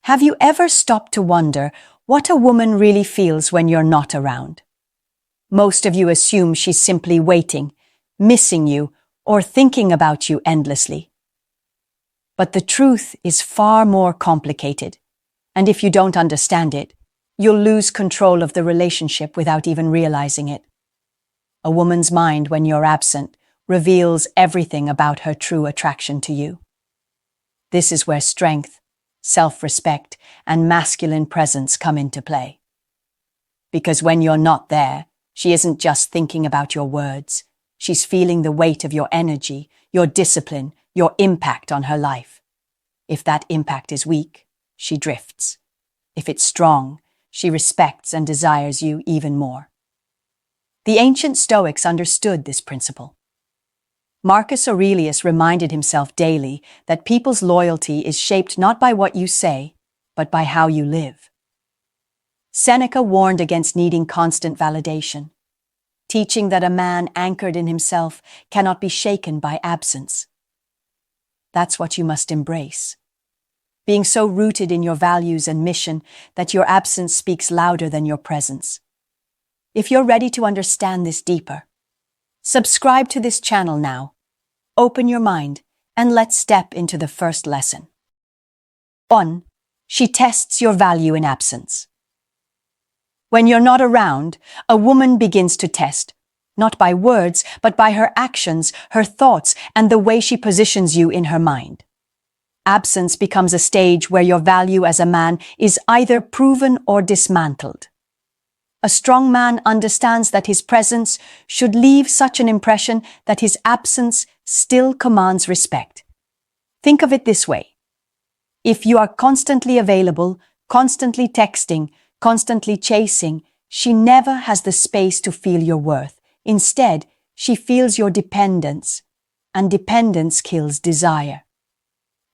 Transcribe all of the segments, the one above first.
Have you ever stopped to wonder what a woman really feels when you're not around? Most of you assume she's simply waiting, missing you, or thinking about you endlessly. But the truth is far more complicated, and if you don't understand it, you'll lose control of the relationship without even realizing it. A woman's mind, when you're absent, reveals everything about her true attraction to you. This is where strength, self-respect, and masculine presence come into play. Because when you're not there, she isn't just thinking about your words. She's feeling the weight of your energy, your discipline, your impact on her life. If that impact is weak, she drifts. If it's strong, she respects and desires you even more. The ancient Stoics understood this principle. Marcus Aurelius reminded himself daily that people's loyalty is shaped not by what you say, but by how you live. Seneca warned against needing constant validation, teaching that a man anchored in himself cannot be shaken by absence. That's what you must embrace. Being so rooted in your values and mission that your absence speaks louder than your presence. If you're ready to understand this deeper, subscribe to this channel now. Open your mind, and let's step into the first lesson. 1. She tests your value in absence. When you're not around, a woman begins to test, not by words, but by her actions, her thoughts, and the way she positions you in her mind. Absence becomes a stage where your value as a man is either proven or dismantled. A strong man understands that his presence should leave such an impression that his absence still commands respect. Think of it this way. If you are constantly available, constantly texting, constantly chasing, she never has the space to feel your worth. Instead, she feels your dependence, and dependence kills desire.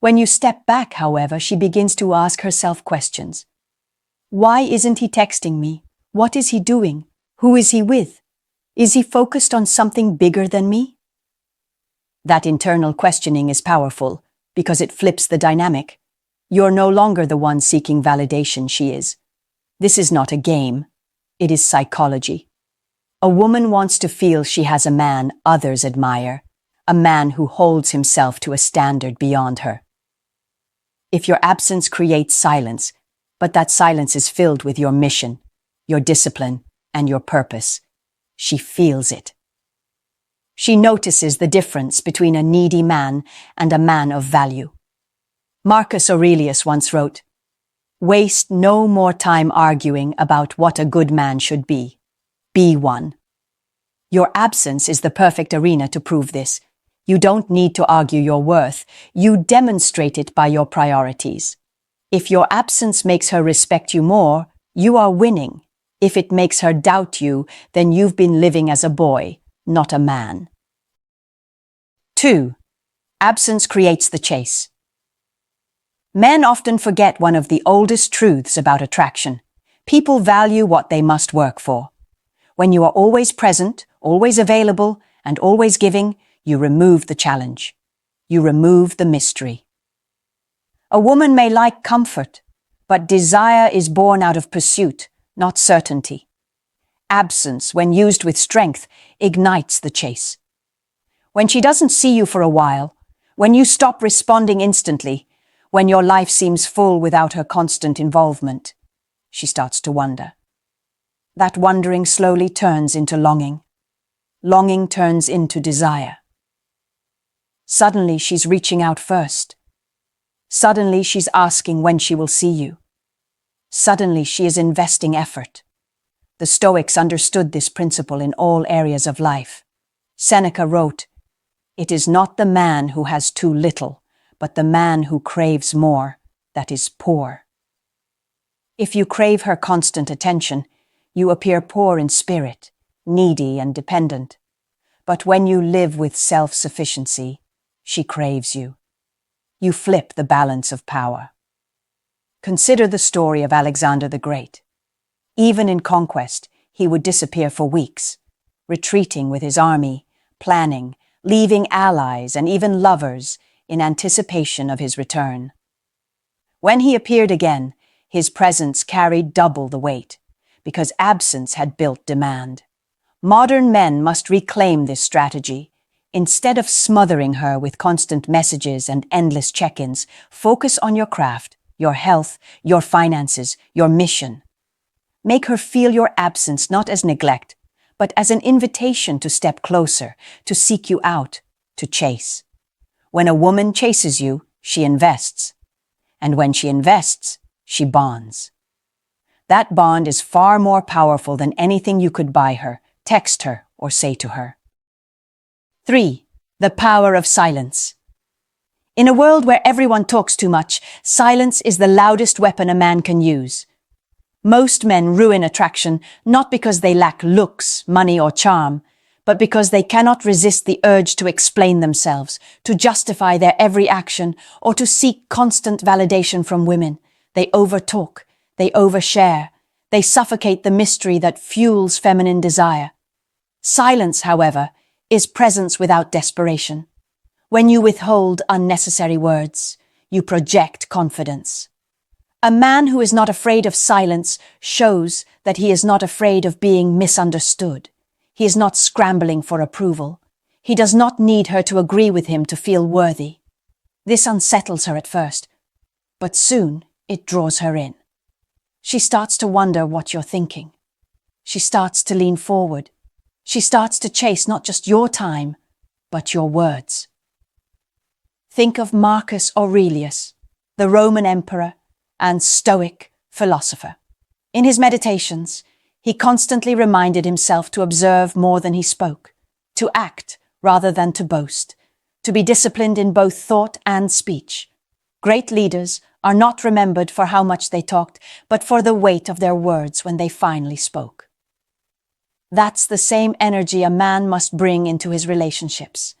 When you step back, however, she begins to ask herself questions. Why isn't he texting me? What is he doing? Who is he with? Is he focused on something bigger than me? That internal questioning is powerful because it flips the dynamic. You're no longer the one seeking validation, she is. This is not a game. It is psychology. A woman wants to feel she has a man others admire, a man who holds himself to a standard beyond her. If your absence creates silence, but that silence is filled with your mission, your discipline, and your purpose, she feels it. She notices the difference between a needy man and a man of value. Marcus Aurelius once wrote, "Waste no more time arguing about what a good man should be. Be one." Your absence is the perfect arena to prove this. You don't need to argue your worth. You demonstrate it by your priorities. If your absence makes her respect you more, you are winning. If it makes her doubt you, then you've been living as a boy, not a man. 2. Absence creates the chase. Men often forget one of the oldest truths about attraction. People value what they must work for. When you are always present, always available, and always giving, you remove the challenge. You remove the mystery. A woman may like comfort, but desire is born out of pursuit, not certainty. Absence, when used with strength, ignites the chase. When she doesn't see you for a while, when you stop responding instantly, when your life seems full without her constant involvement, she starts to wonder. That wondering slowly turns into longing. Longing turns into desire. Suddenly she's reaching out first. Suddenly she's asking when she will see you. Suddenly she is investing effort. The Stoics understood this principle in all areas of life. Seneca wrote, "It is not the man who has too little, but the man who craves more, that is poor." If you crave her constant attention, you appear poor in spirit, needy and dependent. But when you live with self-sufficiency, she craves you. You flip the balance of power. Consider the story of Alexander the Great. Even in conquest, he would disappear for weeks, retreating with his army, planning, leaving allies and even lovers in anticipation of his return. When he appeared again, his presence carried double the weight, because absence had built demand. Modern men must reclaim this strategy. Instead of smothering her with constant messages and endless check-ins, focus on your craft, your health, your finances, your mission. Make her feel your absence not as neglect, but as an invitation to step closer, to seek you out, to chase. When a woman chases you, she invests. And when she invests, she bonds. That bond is far more powerful than anything you could buy her, text her, or say to her. 3. The power of silence. In a world where everyone talks too much, silence is the loudest weapon a man can use. Most men ruin attraction not because they lack looks, money, or charm, but because they cannot resist the urge to explain themselves, to justify their every action, or to seek constant validation from women. They overtalk, they overshare, they suffocate the mystery that fuels feminine desire. Silence, however, is presence without desperation. When you withhold unnecessary words, you project confidence. A man who is not afraid of silence shows that he is not afraid of being misunderstood. He is not scrambling for approval. He does not need her to agree with him to feel worthy. This unsettles her at first, but soon it draws her in. She starts to wonder what you're thinking. She starts to lean forward. She starts to chase not just your time, but your words. Think of Marcus Aurelius, the Roman emperor and Stoic philosopher. In his meditations, he constantly reminded himself to observe more than he spoke, to act rather than to boast, to be disciplined in both thought and speech. Great leaders are not remembered for how much they talked, but for the weight of their words when they finally spoke. That's the same energy a man must bring into his relationships.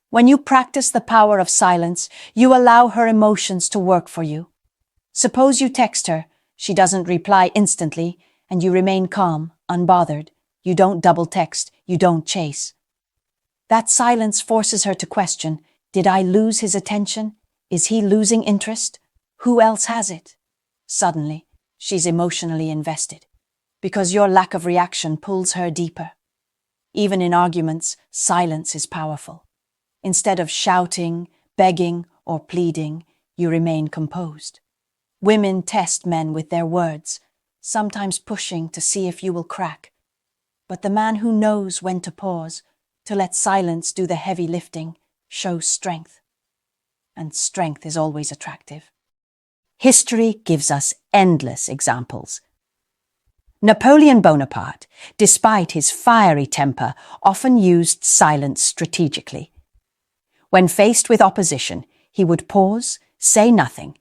When you practice the power of silence, you allow her emotions to work for you. Suppose you text her, she doesn't reply instantly, and you remain calm, unbothered. You don't double text, you don't chase. That silence forces her to question, did I lose his attention? Is he losing interest? Who else has it? Suddenly, she's emotionally invested, because your lack of reaction pulls her deeper. Even in arguments, silence is powerful. Instead of shouting, begging, or pleading, you remain composed. Women test men with their words, sometimes pushing to see if you will crack. But the man who knows when to pause, to let silence do the heavy lifting, shows strength. And strength is always attractive. History gives us endless examples. Napoleon Bonaparte, despite his fiery temper, often used silence strategically. When faced with opposition, he would pause, say nothing,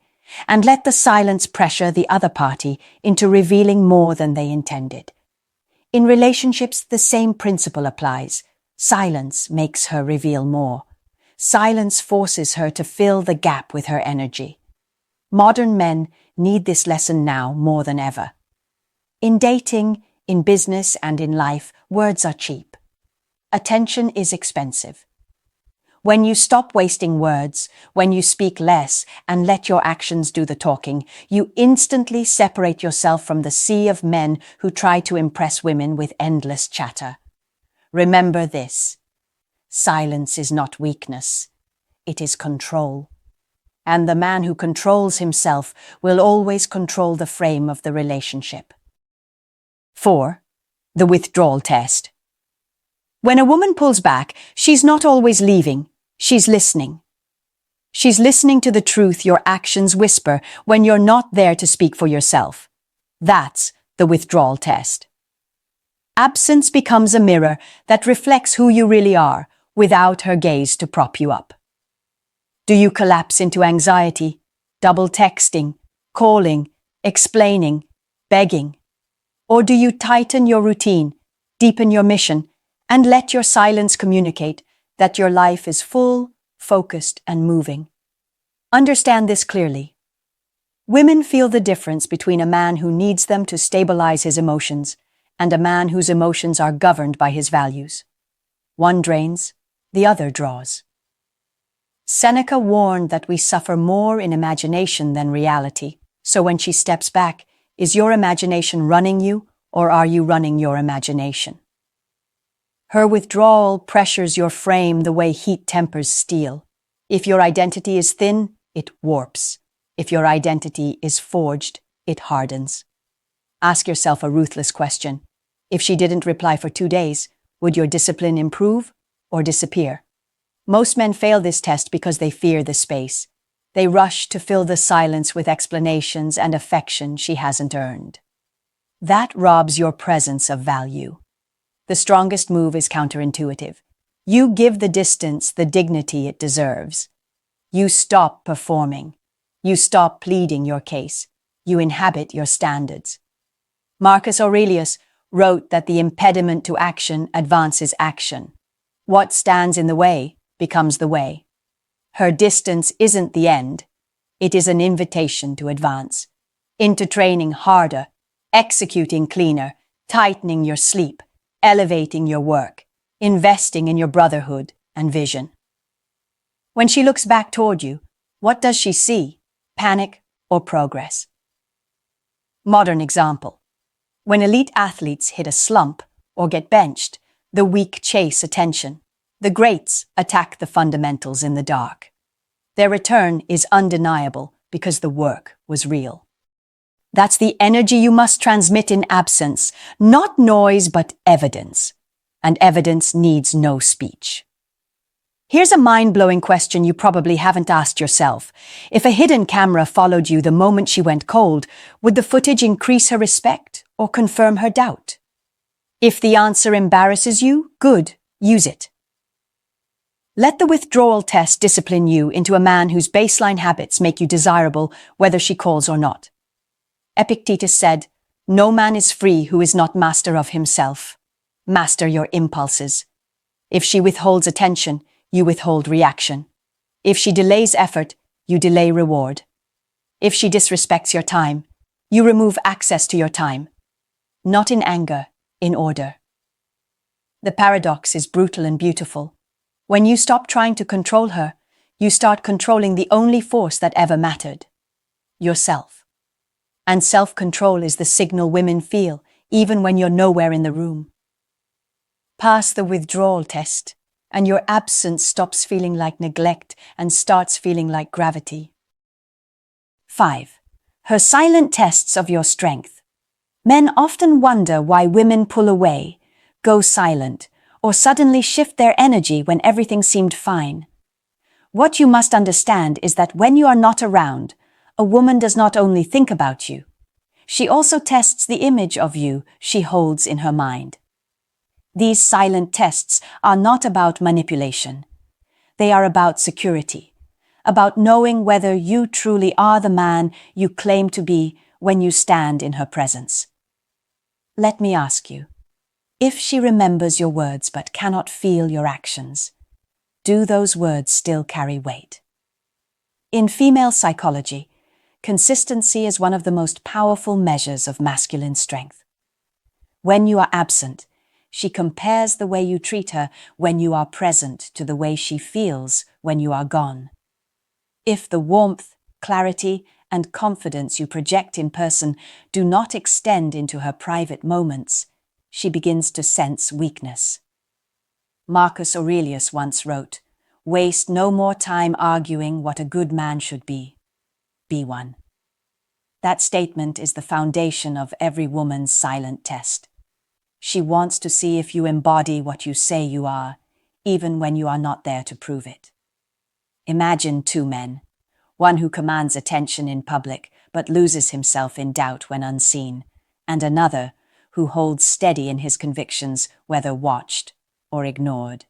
and let the silence pressure the other party into revealing more than they intended. In relationships, the same principle applies. Silence makes her reveal more. Silence forces her to fill the gap with her energy. Modern men need this lesson now more than ever. In dating, in business, and in life, words are cheap. Attention is expensive. When you stop wasting words, when you speak less and let your actions do the talking, you instantly separate yourself from the sea of men who try to impress women with endless chatter. Remember this: silence is not weakness, it is control. And the man who controls himself will always control the frame of the relationship. 4. The withdrawal test. When a woman pulls back, she's not always leaving, she's listening. She's listening to the truth your actions whisper when you're not there to speak for yourself. That's the withdrawal test. Absence becomes a mirror that reflects who you really are, without her gaze to prop you up. Do you collapse into anxiety, double texting, calling, explaining, begging? Or do you tighten your routine, deepen your mission, and let your silence communicate that your life is full, focused, and moving? Understand this clearly. Women feel the difference between a man who needs them to stabilize his emotions and a man whose emotions are governed by his values. One drains, the other draws. Seneca warned that we suffer more in imagination than reality. So when she steps back, is your imagination running you, or are you running your imagination? Her withdrawal pressures your frame the way heat tempers steel. If your identity is thin, it warps. If your identity is forged, it hardens. Ask yourself a ruthless question. If she didn't reply for 2 days, would your discipline improve or disappear? Most men fail this test because they fear the space. They rush to fill the silence with explanations and affection she hasn't earned. That robs your presence of value. The strongest move is counterintuitive. You give the distance the dignity it deserves. You stop performing. You stop pleading your case. You inhabit your standards. Marcus Aurelius wrote that the impediment to action advances action. What stands in the way becomes the way. Her distance isn't the end. It is an invitation to advance, into training harder, executing cleaner, tightening your sleep, elevating your work, investing in your brotherhood and vision. When she looks back toward you, what does she see? Panic or progress? Modern example. When elite athletes hit a slump or get benched, the weak chase attention. The greats attack the fundamentals in the dark. Their return is undeniable because the work was real. That's the energy you must transmit in absence, not noise but evidence. And evidence needs no speech. Here's a mind-blowing question you probably haven't asked yourself. If a hidden camera followed you the moment she went cold, would the footage increase her respect or confirm her doubt? If the answer embarrasses you, good, use it. Let the withdrawal test discipline you into a man whose baseline habits make you desirable whether she calls or not. Epictetus said, "No man is free who is not master of himself. Master your impulses. If she withholds attention, you withhold reaction. If she delays effort, you delay reward. If she disrespects your time, you remove access to your time. Not in anger, in order." The paradox is brutal and beautiful. When you stop trying to control her, you start controlling the only force that ever mattered, yourself. And self-control is the signal women feel, even when you're nowhere in the room. Pass the withdrawal test, and your absence stops feeling like neglect and starts feeling like gravity. 5. Her silent tests of your strength. Men often wonder why women pull away, go silent, or suddenly shift their energy when everything seemed fine. What you must understand is that when you are not around, a woman does not only think about you, she also tests the image of you she holds in her mind. These silent tests are not about manipulation. They are about security, about knowing whether you truly are the man you claim to be when you stand in her presence. Let me ask you, if she remembers your words but cannot feel your actions, do those words still carry weight? In female psychology, consistency is one of the most powerful measures of masculine strength. When you are absent, she compares the way you treat her when you are present to the way she feels when you are gone. If the warmth, clarity, and confidence you project in person do not extend into her private moments, she begins to sense weakness. Marcus Aurelius once wrote, "Waste no more time arguing what a good man should be. Be one." That statement is the foundation of every woman's silent test. She wants to see if you embody what you say you are, even when you are not there to prove it. Imagine 2 men, one who commands attention in public but loses himself in doubt when unseen, and another who holds steady in his convictions whether watched or ignored.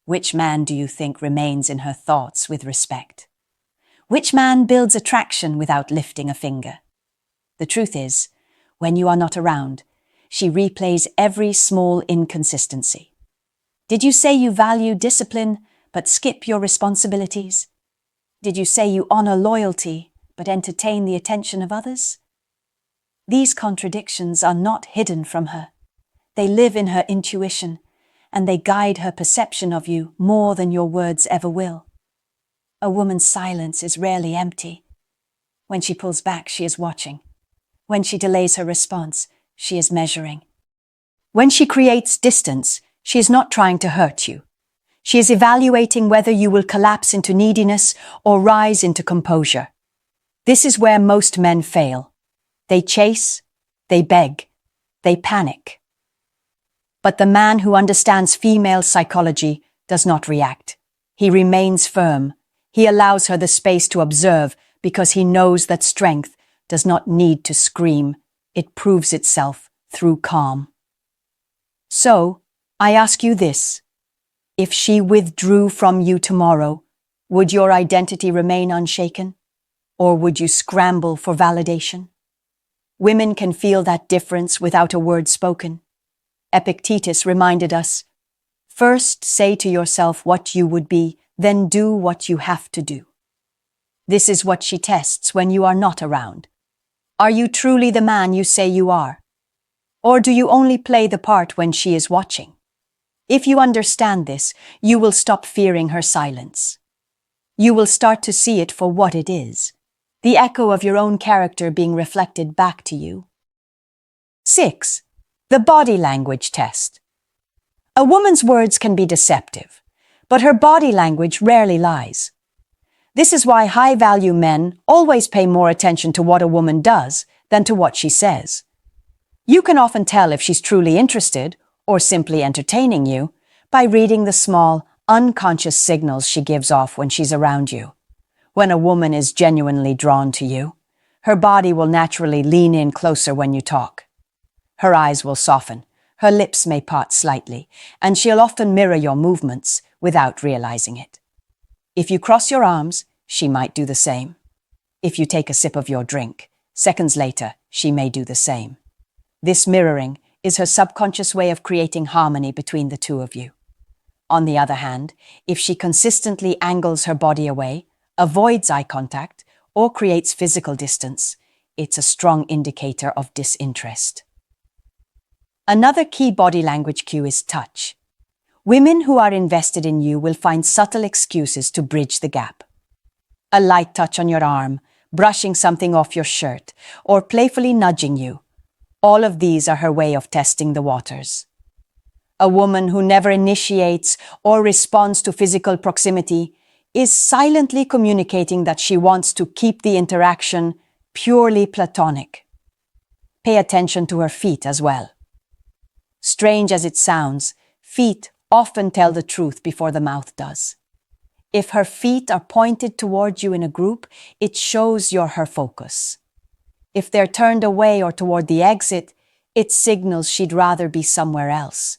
Which man do you think remains in her thoughts with respect? Which man builds attraction without lifting a finger? The truth is, when you are not around, she replays every small inconsistency. Did you say you value discipline but skip your responsibilities? Did you say you honor loyalty but entertain the attention of others? These contradictions are not hidden from her. They live in her intuition, and they guide her perception of you more than your words ever will. A woman's silence is rarely empty. When she pulls back, she is watching. When she delays her response, she is measuring. When she creates distance, she is not trying to hurt you. She is evaluating whether you will collapse into neediness or rise into composure. This is where most men fail. They chase, they beg, they panic. But the man who understands female psychology does not react. He remains firm. He allows her the space to observe because he knows that strength does not need to scream. It proves itself through calm. So, I ask you this. If she withdrew from you tomorrow, would your identity remain unshaken? Or would you scramble for validation? Women can feel that difference without a word spoken. Epictetus reminded us, first say to yourself what you would be, then do what you have to do. This is what she tests when you are not around. Are you truly the man you say you are? Or do you only play the part when she is watching? If you understand this, you will stop fearing her silence. You will start to see it for what it is, the echo of your own character being reflected back to you. 6. The body language test. A woman's words can be deceptive, but her body language rarely lies. This is why high-value men always pay more attention to what a woman does than to what she says. You can often tell if she's truly interested or simply entertaining you by reading the small, unconscious signals she gives off when she's around you. When a woman is genuinely drawn to you, her body will naturally lean in closer when you talk. Her eyes will soften, her lips may part slightly, and she'll often mirror your movements without realizing it. If you cross your arms, she might do the same. If you take a sip of your drink, seconds later, she may do the same. This mirroring is her subconscious way of creating harmony between the two of you. On the other hand, if she consistently angles her body away, avoids eye contact, or creates physical distance, it's a strong indicator of disinterest. Another key body language cue is touch. Women who are invested in you will find subtle excuses to bridge the gap. A light touch on your arm, brushing something off your shirt, or playfully nudging you. All of these are her way of testing the waters. A woman who never initiates or responds to physical proximity is silently communicating that she wants to keep the interaction purely platonic. Pay attention to her feet as well. Strange as it sounds, feet often tell the truth before the mouth does. If her feet are pointed towards you in a group, it shows you're her focus. If they're turned away or toward the exit, it signals she'd rather be somewhere else.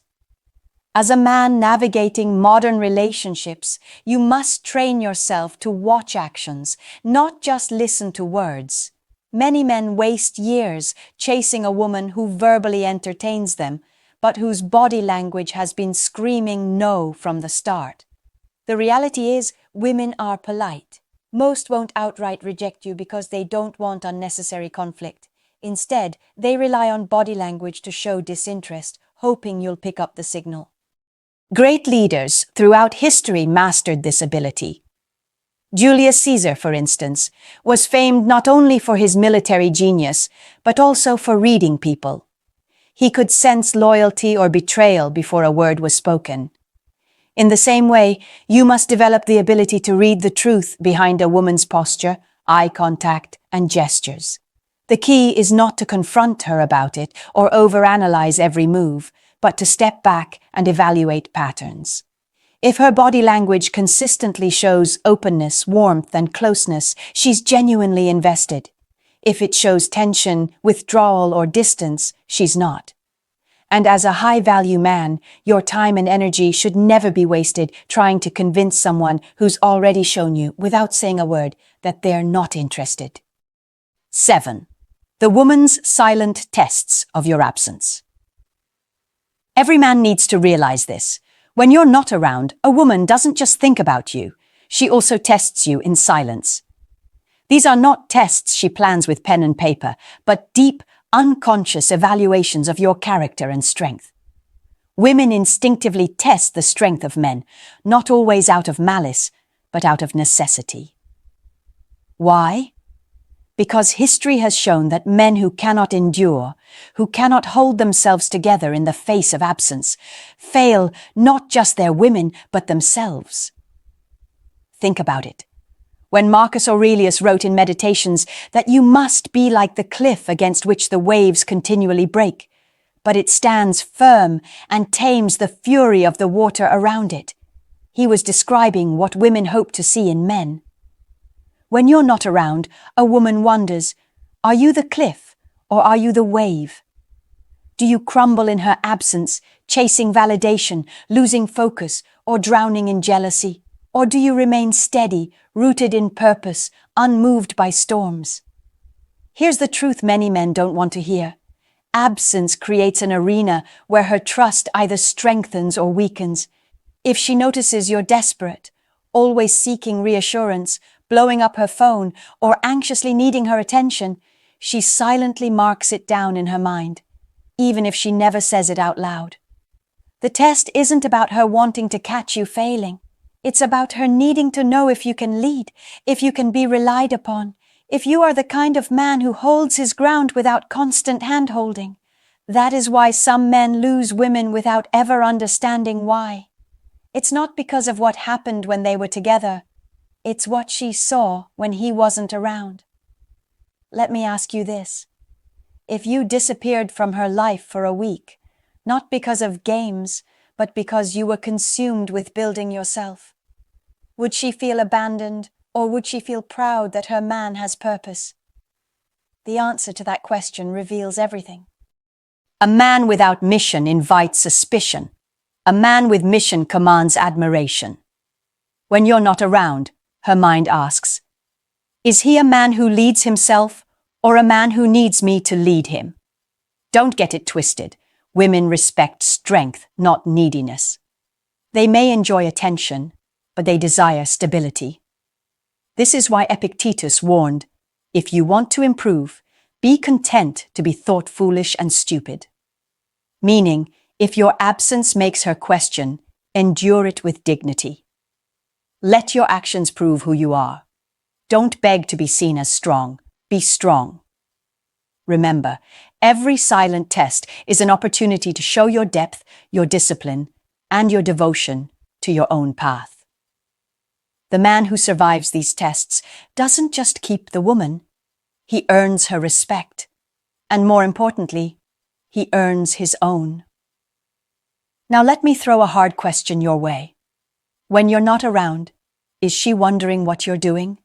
As a man navigating modern relationships, you must train yourself to watch actions, not just listen to words. Many men waste years chasing a woman who verbally entertains them, but whose body language has been screaming no from the start. The reality is, women are polite. Most won't outright reject you because they don't want unnecessary conflict. Instead, they rely on body language to show disinterest, hoping you'll pick up the signal. Great leaders throughout history mastered this ability. Julius Caesar, for instance, was famed not only for his military genius, but also for reading people. He could sense loyalty or betrayal before a word was spoken. In the same way, you must develop the ability to read the truth behind a woman's posture, eye contact, and gestures. The key is not to confront her about it or overanalyze every move, but to step back and evaluate patterns. If her body language consistently shows openness, warmth, and closeness, she's genuinely invested. If it shows tension, withdrawal, or distance, she's not. And as a high-value man, your time and energy should never be wasted trying to convince someone who's already shown you, without saying a word, that they're not interested. 7. The woman's silent tests of your absence. Every man needs to realize this. When you're not around, a woman doesn't just think about you. She also tests you in silence. These are not tests she plans with pen and paper, but deep, unconscious evaluations of your character and strength. Women instinctively test the strength of men, not always out of malice, but out of necessity. Why? Because history has shown that men who cannot endure, who cannot hold themselves together in the face of absence, fail not just their women, but themselves. Think about it. When Marcus Aurelius wrote in Meditations that you must be like the cliff against which the waves continually break, but it stands firm and tames the fury of the water around it, he was describing what women hope to see in men. When you're not around, a woman wonders, are you the cliff or are you the wave? Do you crumble in her absence, chasing validation, losing focus, or drowning in jealousy? Or do you remain steady, rooted in purpose, unmoved by storms? Here's the truth many men don't want to hear. Absence creates an arena where her trust either strengthens or weakens. If she notices you're desperate, always seeking reassurance, blowing up her phone, or anxiously needing her attention, she silently marks it down in her mind, even if she never says it out loud. The test isn't about her wanting to catch you failing. It's about her needing to know if you can lead, if you can be relied upon, if you are the kind of man who holds his ground without constant hand-holding. That is why some men lose women without ever understanding why. It's not because of what happened when they were together. It's what she saw when he wasn't around. Let me ask you this. If you disappeared from her life for a week, not because of games, but because you were consumed with building yourself, would she feel abandoned, or would she feel proud that her man has purpose? The answer to that question reveals everything. A man without mission invites suspicion. A man with mission commands admiration. When you're not around, her mind asks, is he a man who leads himself, or a man who needs me to lead him? Don't get it twisted. Women respect strength, not neediness. They may enjoy attention, but they desire stability. This is why Epictetus warned, if you want to improve, be content to be thought foolish and stupid. Meaning, if your absence makes her question, endure it with dignity. Let your actions prove who you are. Don't beg to be seen as strong. Be strong. Remember, every silent test is an opportunity to show your depth, your discipline, and your devotion to your own path. The man who survives these tests doesn't just keep the woman, he earns her respect. And more importantly, he earns his own. Now let me throw a hard question your way. When you're not around, is she wondering what you're doing?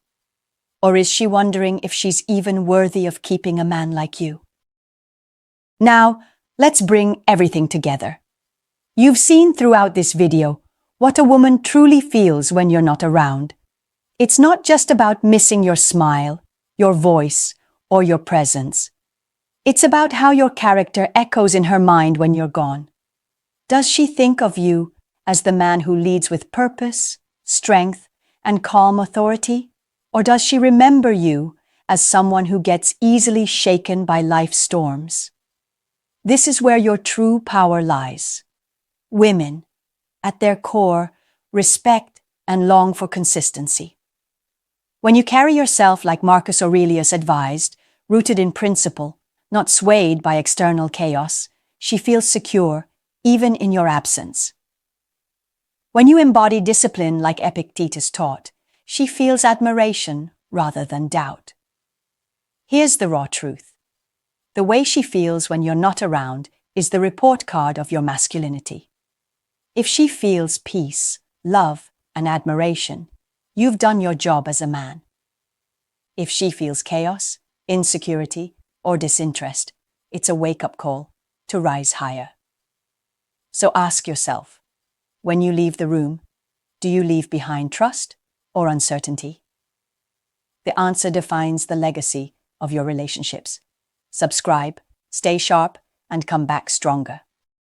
Or is she wondering if she's even worthy of keeping a man like you? Now, let's bring everything together. You've seen throughout this video what a woman truly feels when you're not around. It's not just about missing your smile, your voice, or your presence. It's about how your character echoes in her mind when you're gone. Does she think of you as the man who leads with purpose, strength, and calm authority? Or does she remember you as someone who gets easily shaken by life's storms? This is where your true power lies. Women, at their core, respect and long for consistency. When you carry yourself like Marcus Aurelius advised, rooted in principle, not swayed by external chaos, she feels secure, even in your absence. When you embody discipline like Epictetus taught, she feels admiration rather than doubt. Here's the raw truth. The way she feels when you're not around is the report card of your masculinity. If she feels peace, love, and admiration, you've done your job as a man. If she feels chaos, insecurity, or disinterest, it's a wake-up call to rise higher. So ask yourself, when you leave the room, do you leave behind trust or uncertainty? The answer defines the legacy of your relationships. Subscribe, stay sharp, and come back stronger.